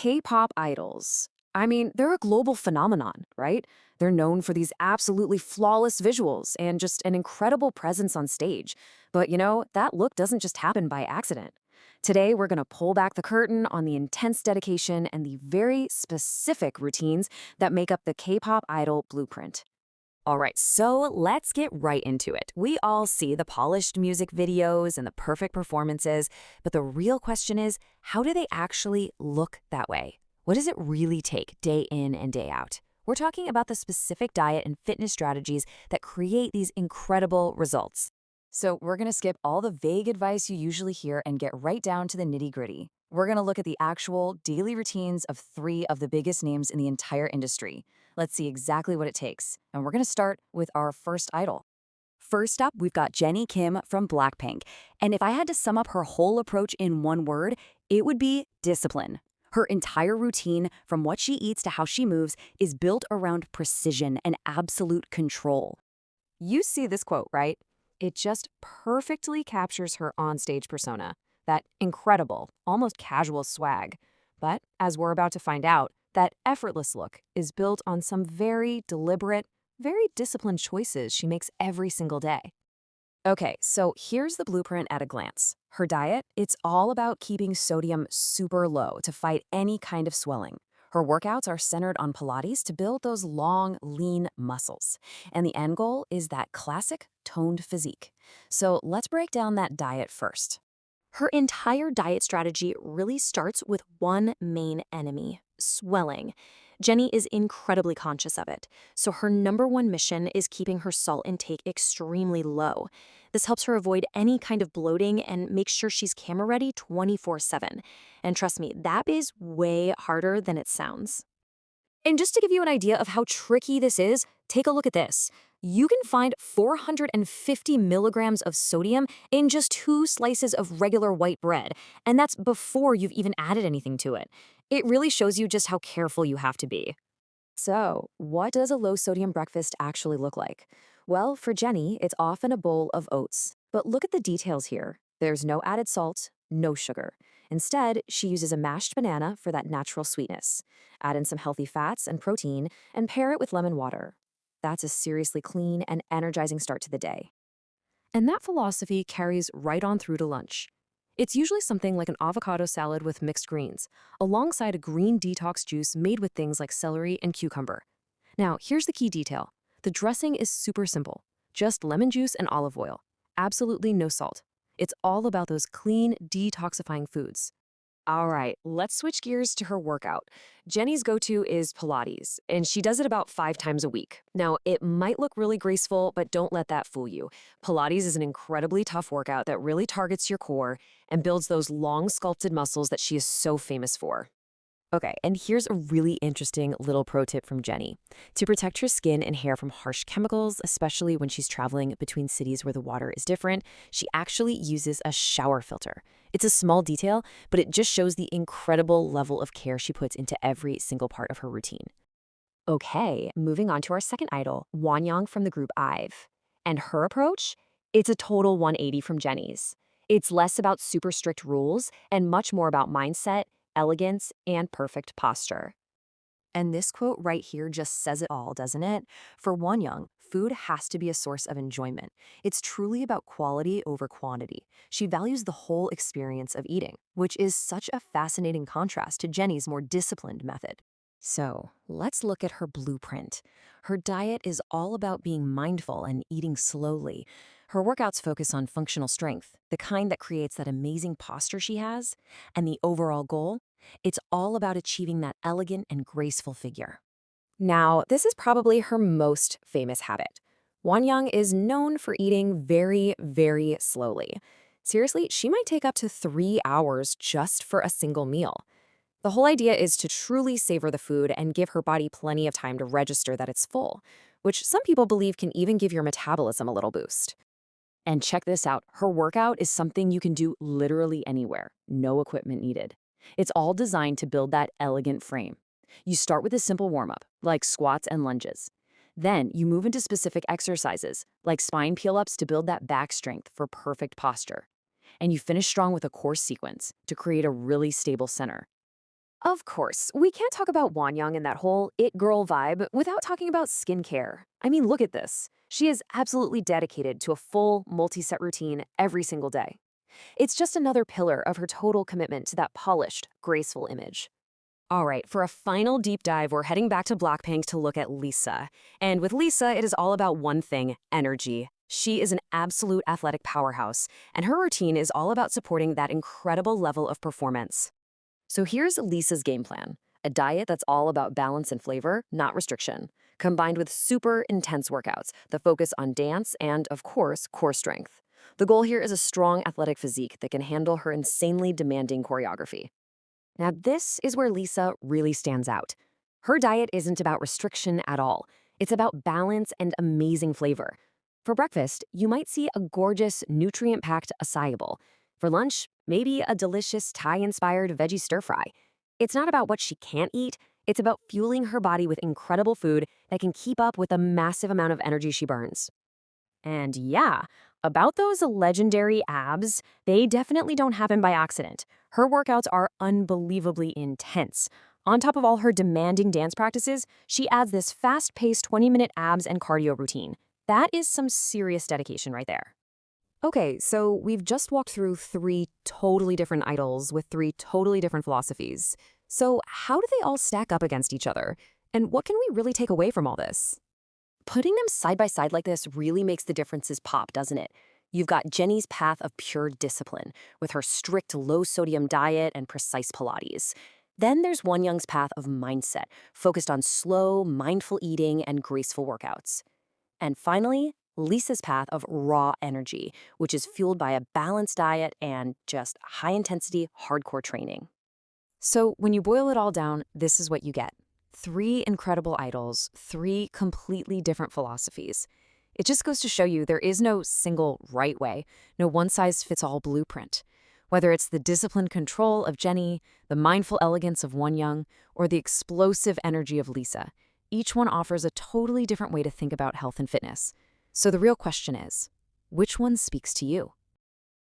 K-pop idols. I mean, they're a global phenomenon, right? They're known for these absolutely flawless visuals and just an incredible presence on stage. But that look doesn't just happen by accident. Today, we're going to pull back the curtain on the intense dedication and the very specific routines that make up the K-pop idol blueprint. All right, so let's get right into it. We all see the polished music videos and the perfect performances, but the real question is, how do they actually look that way? What does it really take day in and day out? We're talking about the specific diet and fitness strategies that create these incredible results. So we're going to skip all the vague advice you usually hear and get right down to the nitty-gritty. We're going to look at the actual daily routines of three of the biggest names in the entire industry. Let's see exactly what it takes. And we're going to start with our first idol. First up, we've got Jennie Kim from Blackpink. And if I had to sum up her whole approach in one word, it would be discipline. Her entire routine, from what she eats to how she moves, is built around precision and absolute control. You see this quote, right? It just perfectly captures her onstage persona, that incredible, almost casual swag. But as we're about to find out, that effortless look is built on some very deliberate, very disciplined choices she makes every single day. Okay, so here's the blueprint at a glance. Her diet, it's all about keeping sodium super low to fight any kind of swelling. Her workouts are centered on Pilates to build those long, lean muscles. And the end goal is that classic toned physique. So let's break down that diet first. Her entire diet strategy really starts with one main enemy: swelling. Jennie is incredibly conscious of it, so her number one mission is keeping her salt intake extremely low. This helps her avoid any kind of bloating and makes sure she's camera ready 24/7. And trust me, that is way harder than it sounds. And just to give you an idea of how tricky this is, take a look at this. You can find 450 milligrams of sodium in just 2 slices of regular white bread, and that's before you've even added anything to it. It really shows you just how careful you have to be. So, what does a low-sodium breakfast actually look like? Well, for Jennie, it's often a bowl of oats. But look at the details here. There's no added salt, no sugar. Instead, she uses a mashed banana for that natural sweetness. Add in some healthy fats and protein, and pair it with lemon water. That's a seriously clean and energizing start to the day. And that philosophy carries right on through to lunch. It's usually something like an avocado salad with mixed greens, alongside a green detox juice made with things like celery and cucumber. Now, here's the key detail. The dressing is super simple. Just lemon juice and olive oil. Absolutely no salt. It's all about those clean, detoxifying foods. All right, let's switch gears to her workout. Jennie's go-to is Pilates, and she does it about 5 times a week. Now, it might look really graceful, but don't let that fool you. Pilates is an incredibly tough workout that really targets your core and builds those long sculpted muscles that she is so famous for. Okay, and here's a really interesting little pro tip from Jennie. To protect her skin and hair from harsh chemicals, especially when she's traveling between cities where the water is different, she actually uses a shower filter. It's a small detail, but it just shows the incredible level of care she puts into every single part of her routine. Okay, moving on to our second idol, Wonyoung from the group IVE. And her approach? It's a total 180 from Jennie's. It's less about super strict rules and much more about mindset, elegance, and perfect posture. And this quote right here just says it all, doesn't it? For Wonyoung, food has to be a source of enjoyment. It's truly about quality over quantity. She values the whole experience of eating, which is such a fascinating contrast to Jennie's more disciplined method. So, let's look at her blueprint. Her diet is all about being mindful and eating slowly. Her workouts focus on functional strength, the kind that creates that amazing posture she has, and the overall goal, it's all about achieving that elegant and graceful figure. Now, this is probably her most famous habit. Wonyoung is known for eating very, very slowly. Seriously, she might take up to 3 hours just for a single meal. The whole idea is to truly savor the food and give her body plenty of time to register that it's full, which some people believe can even give your metabolism a little boost. And check this out, her workout is something you can do literally anywhere, no equipment needed. It's all designed to build that elegant frame. You start with a simple warm-up, like squats and lunges. Then you move into specific exercises, like spine peel-ups to build that back strength for perfect posture. And you finish strong with a core sequence to create a really stable center. Of course, we can't talk about Wanyang and that whole it girl vibe without talking about skincare. I mean, look at this. She is absolutely dedicated to a full multi-set routine every single day. It's just another pillar of her total commitment to that polished, graceful image. All right, for a final deep dive, we're heading back to Blackpink to look at Lisa. And with Lisa, it is all about one thing, energy. She is an absolute athletic powerhouse, and her routine is all about supporting that incredible level of performance. So here's Lisa's game plan, a diet that's all about balance and flavor, not restriction, combined with super intense workouts that focus on dance and, of course, core strength. The goal here is a strong athletic physique that can handle her insanely demanding choreography. Now, this is where Lisa really stands out. Her diet isn't about restriction at all. It's about balance and amazing flavor. For breakfast, you might see a gorgeous, nutrient-packed acai bowl. For lunch, maybe a delicious Thai-inspired veggie stir-fry. It's not about what she can't eat. It's about fueling her body with incredible food that can keep up with the massive amount of energy she burns. And yeah, about those legendary abs, they definitely don't happen by accident. Her workouts are unbelievably intense. On top of all her demanding dance practices, she adds this fast-paced 20-minute abs and cardio routine. That is some serious dedication right there. Okay, so we've just walked through three totally different idols with three totally different philosophies. So how do they all stack up against each other? And what can we really take away from all this? Putting them side by side like this really makes the differences pop, doesn't it? You've got Jennie's path of pure discipline, with her strict low-sodium diet and precise Pilates. Then there's Wonyoung's path of mindset, focused on slow, mindful eating and graceful workouts. And finally, Lisa's path of raw energy, which is fueled by a balanced diet and just high-intensity, hardcore training. So when you boil it all down, this is what you get. Three incredible idols, three completely different philosophies. It just goes to show you there is no single right way, no one-size-fits-all blueprint. Whether it's the disciplined control of Jennie, the mindful elegance of Wonyoung, or the explosive energy of Lisa, each one offers a totally different way to think about health and fitness. So the real question is, which one speaks to you?